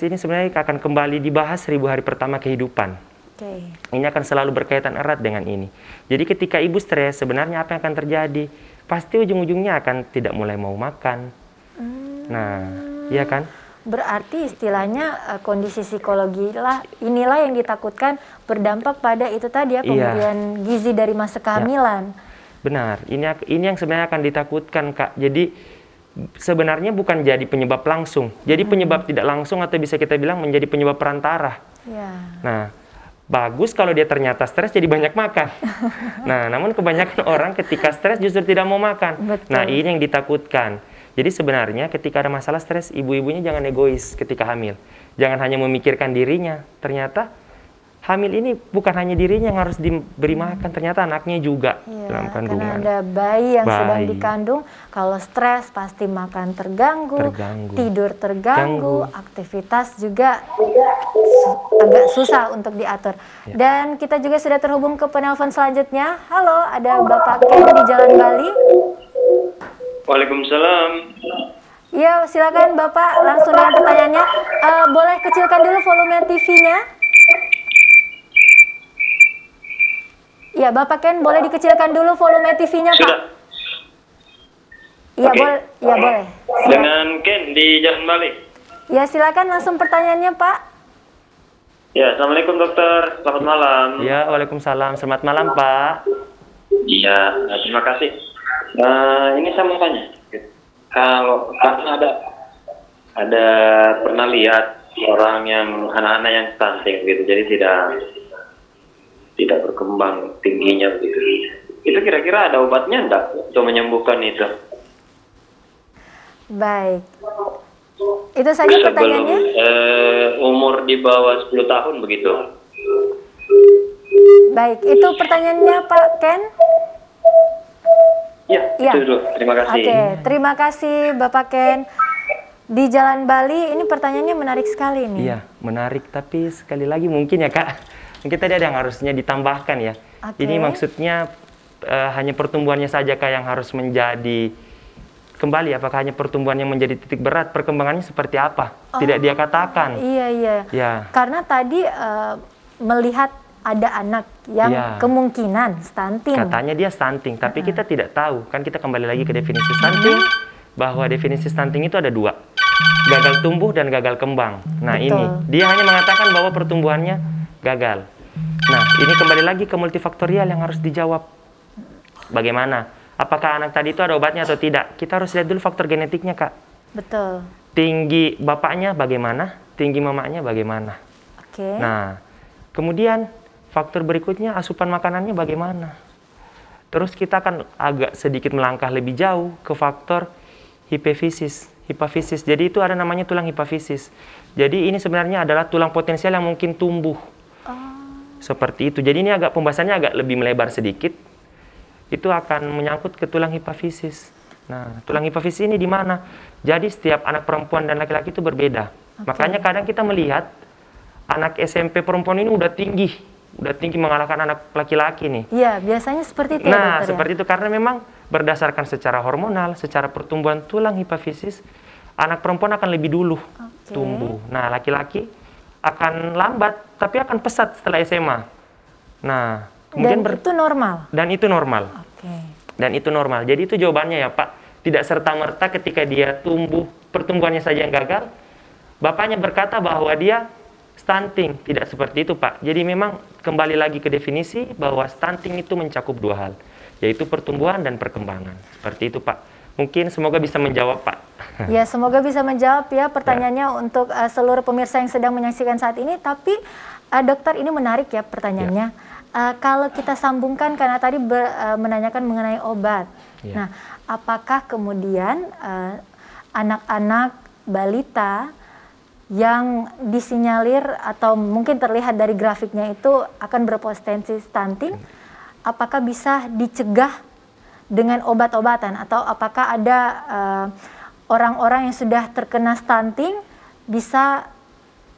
ini sebenarnya akan kembali dibahas 1000 hari pertama kehidupan. Oke. Ini akan selalu berkaitan erat dengan ini. Jadi ketika ibu stres, sebenarnya apa yang akan terjadi? Pasti ujung-ujungnya akan tidak mulai mau makan. Nah, iya kan? Berarti istilahnya kondisi psikologi inilah yang ditakutkan berdampak pada itu tadi ya, pemberian gizi dari masa kehamilan. Benar, ini yang sebenarnya akan ditakutkan Kak. Jadi sebenarnya bukan jadi penyebab langsung. Jadi penyebab tidak langsung atau bisa kita bilang menjadi penyebab perantara. Ya. Nah, bagus kalau dia ternyata stres jadi banyak makan. Nah, namun kebanyakan orang ketika stres justru tidak mau makan. Betul. Nah, ini yang ditakutkan. Jadi sebenarnya ketika ada masalah stres, ibu-ibunya jangan egois ketika hamil. Jangan hanya memikirkan dirinya. Ternyata hamil ini bukan hanya dirinya yang harus diberi makan, ternyata anaknya juga dalam kandungan. Karena ada bayi yang sedang dikandung, kalau stres pasti makan terganggu, tidur terganggu, aktivitas juga agak susah untuk diatur. Dan kita juga sudah terhubung ke penelpon selanjutnya. Halo, ada Bapak Ken di Jalan Bali. Waalaikumsalam. Ya, silakan Bapak langsung dengan pertanyaannya. Boleh kecilkan dulu volume TV-nya? Ya, Bapak Ken, boleh dikecilkan dulu volume TV-nya, Pak? Sudah. Iya, Oke. boleh. Ya, boleh. Silakan. Dengan Ken di Jalan Bali. Ya, silakan langsung pertanyaannya, Pak. Ya, Assalamualaikum dokter. Selamat malam. Ya, waalaikumsalam. Selamat malam, Pak. Iya, terima kasih. Ini saya mau tanya. Kalau karena ada pernah lihat orang yang anak-anak yang stunting gitu, jadi tidak berkembang tingginya begitu. Itu kira-kira ada obatnya enggak untuk menyembuhkan itu? Baik. Itu saja pertanyaannya? Umur di bawah 10 tahun begitu. Baik, itu pertanyaannya Pak Ken? Ya, Ya. itu dulu. Terima kasih. Oke, terima kasih Bapak Ken. Di Jalan Bali, ini pertanyaannya menarik sekali nih. Iya, menarik. Tapi sekali lagi mungkin ya Kak, mungkin tadi ada yang harusnya ditambahkan ya. Oke. Ini maksudnya hanya pertumbuhannya saja Kak yang harus menjadi kembali. Apakah hanya pertumbuhan yang menjadi titik berat? Perkembangannya seperti apa? Tidak dia katakan. Iya. Ya. Karena tadi melihat ada anak yang kemungkinan stunting. Katanya dia stunting, tapi kita tidak tahu. Kan kita kembali lagi ke definisi stunting, bahwa definisi stunting itu ada dua. Gagal tumbuh dan gagal kembang. Nah, Betul. ini. Dia hanya mengatakan bahwa pertumbuhannya gagal. Nah, ini kembali lagi ke multifaktorial yang harus dijawab. Bagaimana? Apakah anak tadi itu ada obatnya atau tidak? Kita harus lihat dulu faktor genetiknya, Kak. Betul. Tinggi bapaknya bagaimana? Tinggi mamanya bagaimana? Oke. Nah, kemudian faktor berikutnya asupan makanannya bagaimana? Terus kita akan agak sedikit melangkah lebih jauh ke faktor hipofisis. Jadi itu ada namanya tulang hipofisis. Jadi ini sebenarnya adalah tulang potensial yang mungkin tumbuh. Seperti itu. Jadi ini pembahasannya agak lebih melebar sedikit. Itu akan menyangkut ke tulang hipofisis. Nah, tulang hipofisis ini di mana? Jadi setiap anak perempuan dan laki-laki itu berbeda. Makanya kadang kita melihat anak SMP perempuan ini udah tinggi mengalahkan anak laki-laki nih. Iya, biasanya seperti itu ya, Nah, dokter, seperti itu karena memang berdasarkan secara hormonal, secara pertumbuhan tulang hipofisis, anak perempuan akan lebih dulu tumbuh. Nah, laki-laki akan lambat, tapi akan pesat setelah SMA. Nah, kemudian itu normal? Dan itu normal. Oke. Dan itu normal. Jadi itu jawabannya ya Pak. Tidak serta-merta ketika dia tumbuh, pertumbuhannya saja yang gagal, bapaknya berkata bahwa dia stunting. Tidak seperti itu Pak. Jadi memang kembali lagi ke definisi bahwa stunting itu mencakup dua hal, yaitu pertumbuhan dan perkembangan. Seperti itu Pak. Mungkin semoga bisa menjawab Pak. Ya, semoga bisa menjawab ya pertanyaannya untuk seluruh pemirsa yang sedang menyaksikan saat ini. Tapi dokter, ini menarik ya pertanyaannya. Kalau kita sambungkan, karena tadi menanyakan mengenai obat. Nah, apakah kemudian anak-anak balita yang disinyalir atau mungkin terlihat dari grafiknya itu akan berpotensi stunting, apakah bisa dicegah dengan obat-obatan, atau apakah ada orang-orang yang sudah terkena stunting, bisa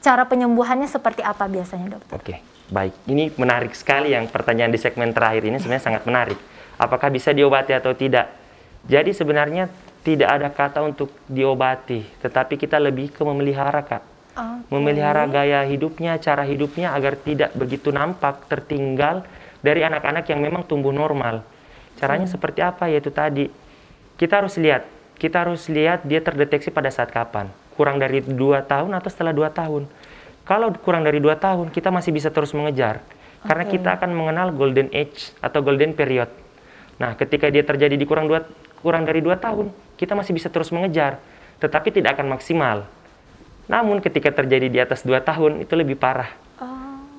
cara penyembuhannya seperti apa biasanya dokter? Oke, baik. Ini menarik sekali yang pertanyaan di segmen terakhir ini sebenarnya sangat menarik. Apakah bisa diobati atau tidak? Jadi sebenarnya tidak ada kata untuk diobati, tetapi kita lebih ke memelihara, Kak. Memelihara gaya hidupnya, cara hidupnya agar tidak begitu nampak tertinggal dari anak-anak yang memang tumbuh normal. Caranya seperti apa? Yaitu tadi, kita harus lihat dia terdeteksi pada saat kapan. Kurang dari 2 tahun atau setelah 2 tahun. Kalau kurang dari 2 tahun, kita masih bisa terus mengejar. Karena kita akan mengenal golden age atau golden period. Nah, ketika dia terjadi di kurang dari 2 tahun, kita masih bisa terus mengejar, tetapi tidak akan maksimal. Namun ketika terjadi di atas 2 tahun, itu lebih parah.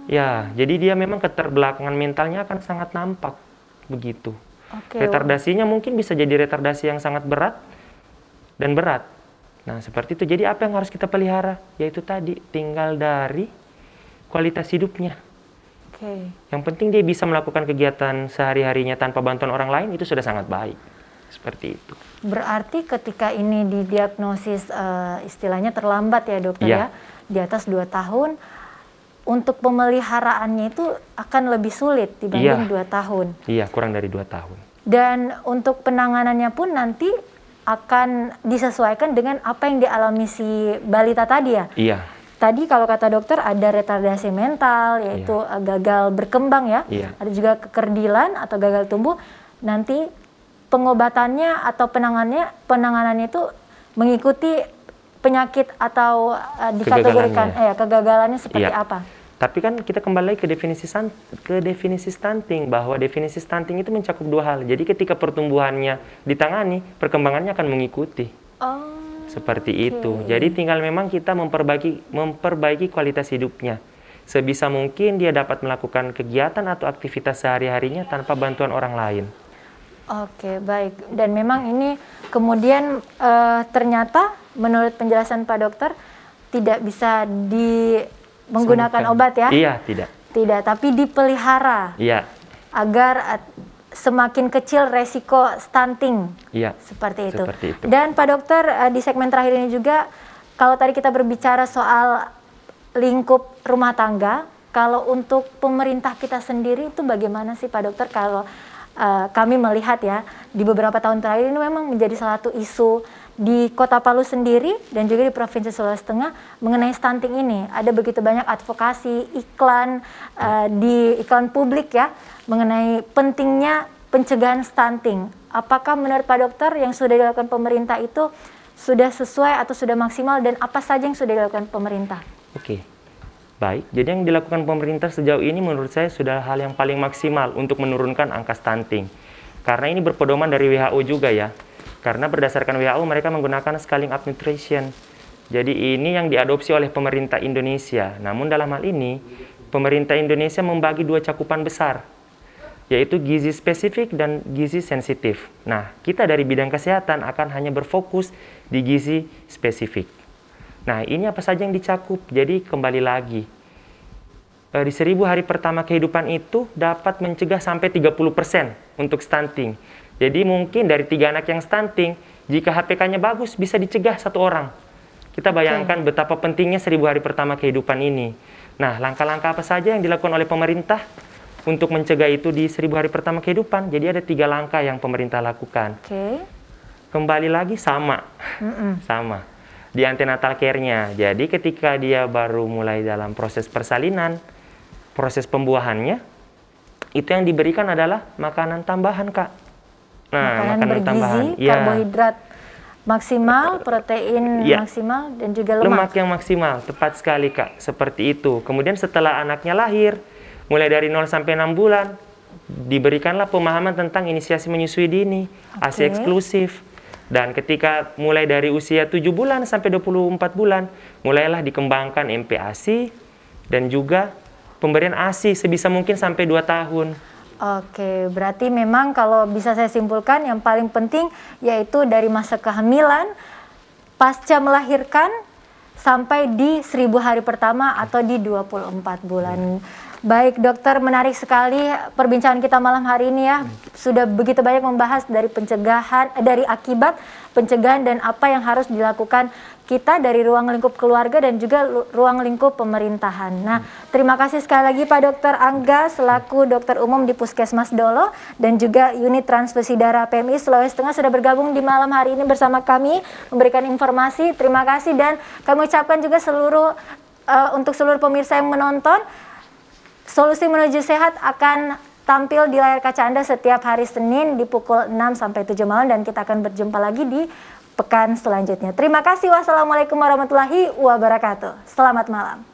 Ya, jadi dia memang keterbelakangan mentalnya akan sangat nampak, begitu. Retardasinya mungkin bisa jadi retardasi yang sangat berat dan berat. Nah, seperti itu. Jadi apa yang harus kita pelihara? Yaitu tadi, tinggal dari kualitas hidupnya. Yang penting dia bisa melakukan kegiatan sehari-harinya tanpa bantuan orang lain, itu sudah sangat baik. Seperti itu. Berarti ketika ini didiagnosis istilahnya terlambat ya dokter ya, di atas 2 tahun, untuk pemeliharaannya itu akan lebih sulit dibanding 2 tahun. Iya, kurang dari 2 tahun. Dan untuk penanganannya pun nanti akan disesuaikan dengan apa yang dialami si balita tadi ya? Iya. Tadi kalau kata dokter ada retardasi mental, yaitu gagal berkembang ya. Ada juga kekerdilan atau gagal tumbuh. Nanti pengobatannya atau penanganannya itu mengikuti penyakit atau dikategorikan kegagalannya seperti apa? Tapi kan kita kembali ke definisi stunting, bahwa definisi stunting itu mencakup 2 hal. Jadi ketika pertumbuhannya ditangani, perkembangannya akan mengikuti. Seperti itu. Jadi tinggal memang kita memperbaiki kualitas hidupnya. Sebisa mungkin dia dapat melakukan kegiatan atau aktivitas sehari-harinya tanpa bantuan orang lain. Oke, baik. Dan memang ini kemudian ternyata menurut penjelasan Pak Dokter tidak bisa menggunakan obat ya? Iya, tidak. Tidak, tapi dipelihara. Iya. Agar semakin kecil resiko stunting. Iya. Seperti itu. Seperti itu. Dan Pak Dokter di segmen terakhir ini juga, kalau tadi kita berbicara soal lingkup rumah tangga, kalau untuk pemerintah kita sendiri itu bagaimana sih Pak Dokter? Kalau kami melihat ya, di beberapa tahun terakhir ini memang menjadi salah satu isu di Kota Palu sendiri dan juga di Provinsi Sulawesi Tengah mengenai stunting ini. Ada begitu banyak advokasi, iklan di iklan publik ya, mengenai pentingnya pencegahan stunting. Apakah menurut Pak Dokter yang sudah dilakukan pemerintah itu sudah sesuai atau sudah maksimal, dan apa saja yang sudah dilakukan pemerintah? Oke. Baik, jadi yang dilakukan pemerintah sejauh ini menurut saya sudah hal yang paling maksimal untuk menurunkan angka stunting. Karena ini berpedoman dari WHO juga ya. Karena berdasarkan WHO mereka menggunakan scaling up nutrition. Jadi ini yang diadopsi oleh pemerintah Indonesia. Namun dalam hal ini, pemerintah Indonesia membagi 2 cakupan besar, yaitu gizi spesifik dan gizi sensitif. Nah, kita dari bidang kesehatan akan hanya berfokus di gizi spesifik. Nah, ini apa saja yang dicakup? Jadi kembali lagi, di 1000 hari pertama kehidupan itu dapat mencegah sampai 30% untuk stunting. Jadi mungkin dari 3 anak yang stunting, jika HPK-nya bagus bisa dicegah 1 orang. Kita bayangkan betapa pentingnya 1000 hari pertama kehidupan ini. Nah, langkah-langkah apa saja yang dilakukan oleh pemerintah untuk mencegah itu di 1000 hari pertama kehidupan? Jadi ada 3 langkah yang pemerintah lakukan. Kembali lagi sama. di antenatal care-nya. Jadi ketika dia baru mulai dalam proses persalinan, proses pembuahannya, itu yang diberikan adalah makanan tambahan, Kak. Nah, makanan bergizi, karbohidrat maksimal, protein Ya. maksimal, dan juga Lemak lemak. yang maksimal, tepat sekali, Kak. Seperti itu. Kemudian setelah anaknya lahir, mulai dari 0 sampai 6 bulan, diberikanlah pemahaman tentang inisiasi menyusui dini, ASI eksklusif. Dan ketika mulai dari usia 7 bulan sampai 24 bulan, mulailah dikembangkan MPASI dan juga pemberian ASI sebisa mungkin sampai 2 tahun. Oke, berarti memang kalau bisa saya simpulkan yang paling penting yaitu dari masa kehamilan, pasca melahirkan, sampai di 1000 hari pertama atau di 24 bulan. Baik dokter, menarik sekali perbincangan kita malam hari ini ya. Sudah begitu banyak membahas dari pencegahan, dari akibat, pencegahan dan apa yang harus dilakukan kita dari ruang lingkup keluarga dan juga ruang lingkup pemerintahan. Nah, terima kasih sekali lagi Pak Dr. Angga selaku dokter umum di Puskesmas Dolo dan juga unit transfusi darah PMI Sulawesi Tengah sudah bergabung di malam hari ini bersama kami memberikan informasi. Terima kasih dan kami ucapkan juga untuk seluruh pemirsa yang menonton, Solusi Menuju Sehat akan tampil di layar kaca Anda setiap hari Senin di pukul 6 sampai 7 malam dan kita akan berjumpa lagi di pekan selanjutnya. Terima kasih. Wassalamualaikum warahmatullahi wabarakatuh. Selamat malam.